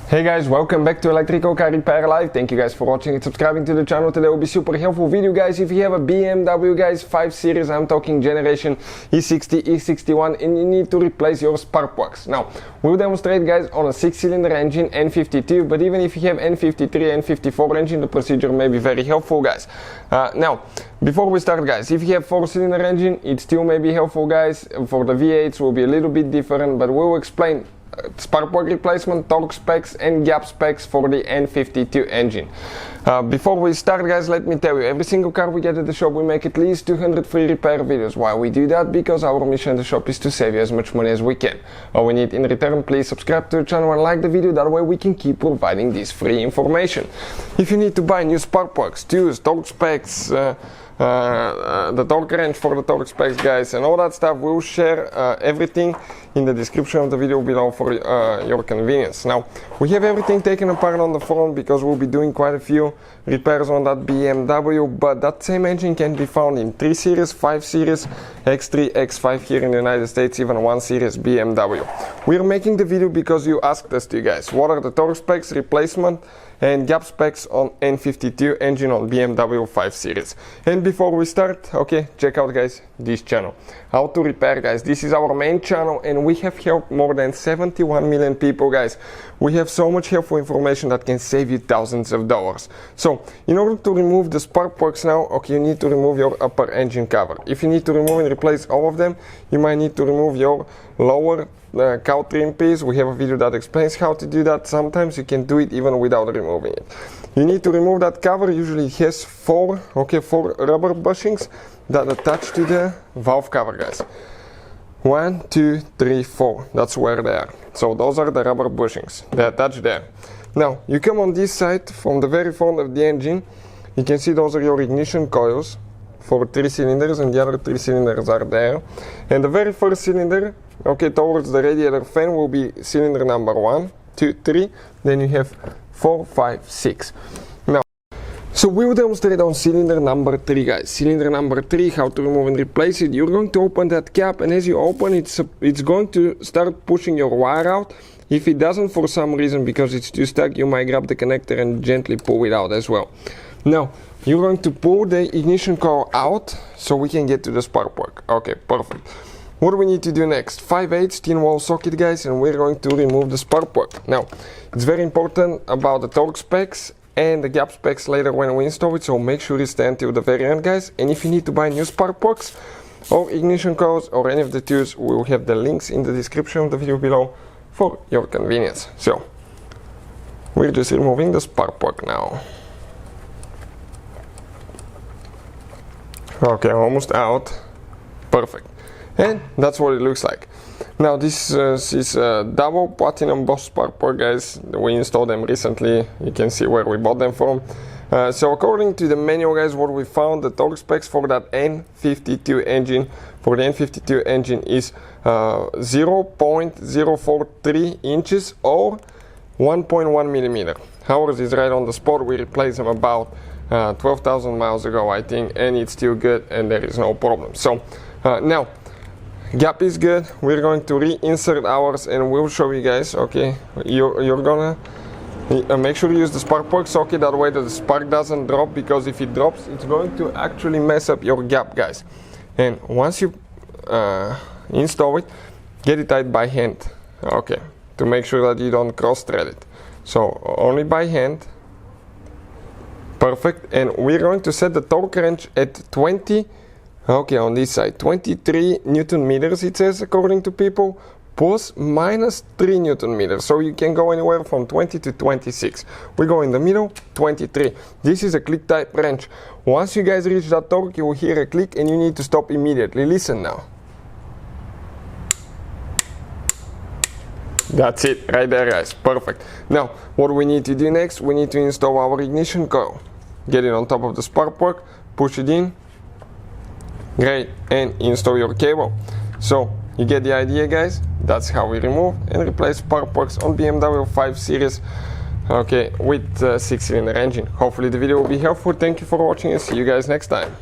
Hey guys, welcome back to Electrical Car Repair Live. Thank you guys for watching and subscribing to the channel. Today will be super helpful video, guys. If you have a BMW, guys, 5 Series, I'm talking generation E60 E61, and you need to replace your spark plugs. Now, we'll demonstrate, guys, on a 6-cylinder engine N52, but even if you have N53, N54 engine, the procedure may be very helpful, guys. Now, before we start, guys, if you have 4-cylinder engine, it still may be helpful, guys. For the V8s will be a little bit different, but we'll explain spark plug replacement, torque specs and gap specs for the N52 engine. Before we start, guys, let me tell you, every single car we get at the shop, we make at least 200 free repair videos. Why we do that? Because our mission at the shop is to save you as much money as we can. All we need in return, please subscribe to the channel and like the video, that way we can keep providing this free information. If you need to buy new spark plugs, tools, torque specs, the torque range for the torque specs, guys, and all that stuff, we'll share everything in the description of the video below for your convenience. Now, we have everything taken apart on the phone because we'll be doing quite a few repairs on that BMW, but that same engine can be found in 3 Series, 5 Series, X3, X5 here in the United States, even 1 Series BMW. We're making the video because you asked us to, guys. What are the torque specs, replacement and gap specs on N52 engine on BMW 5 Series. And before we start, okay, check out, guys, this channel, How to Repair, guys. This is our main channel and we have helped more than 71 million people, guys. We have so much helpful information that can save you thousands of dollars. So in order to remove the spark plugs now, okay, you need to remove your upper engine cover. If you need to remove and replace all of them, you might need to remove your lower cowl trim piece. We have a video that explains how to do that. Sometimes you can do it even without removing it. You need to remove that cover. Usually it has four rubber bushings that attach to the valve cover, guys. 1, 2, 3, 4. That's where they are. So those are the rubber bushings. They attach there. Now you come on this side from the very front of the engine. You can see those are your ignition coils for 3 cylinders, and the other 3 cylinders are there. And the very first cylinder, okay, towards the radiator fan will be cylinder number 1, 2, 3. Then you have 4, 5, 6. Now, so we will demonstrate on cylinder number 3, guys. Cylinder number 3, how to remove and replace it. You're going to open that cap, and as you open it, it's going to start pushing your wire out. If it doesn't for some reason, because it's too stuck, you might grab the connector and gently pull it out as well. Now, you're going to pull the ignition coil out so we can get to the spark plug. Okay, perfect. What do we need to do next? 5/8 thin wall socket, guys, and we're going to remove the spark plug. Now, it's very important about the torque specs and the gap specs later when we install it, so make sure you stay until the very end, guys. And if you need to buy new spark plugs or ignition coils or any of the tools, we will have the links in the description of the video below for your convenience. So, we're just removing the spark plug now. Okay, almost out. Perfect. And that's what it looks like. Now this is a double platinum Bosch spark plug, guys. We installed them recently. You can see where we bought them from. So according to the manual, guys, what we found, the torque specs for that N52 engine, is 0.043 inches or 1.1 millimeter. Ours is right on the spot. We replaced them about 12,000 miles ago, I think, and it's still good and there is no problem. So now gap is good. We're going to reinsert ours and we'll show you guys. Okay, you're gonna make sure you use the spark plug socket, that way that the spark doesn't drop, because if it drops it's going to actually mess up your gap, guys. And once you install it, get it tight by hand, okay, to make sure that you don't cross thread it. So only by hand. Perfect. And we're going to set the torque range at 20, okay, on this side 23 Newton meters, it says, according to people, plus minus 3 Newton meters, so you can go anywhere from 20 to 26. We go in the middle, 23. This is a click type wrench. Once you guys reach that torque, you will hear a click and you need to stop immediately. Listen now. That's it right there, guys. Perfect. Now what we need to do next, we need to install our ignition coil. Get it on top of the spark plug, push it in, great, and install your cable. So you get the idea, guys. That's how we remove and replace spark plugs on BMW 5 Series, okay, with 6-cylinder engine. Hopefully the video will be helpful. Thank you for watching and see you guys next time.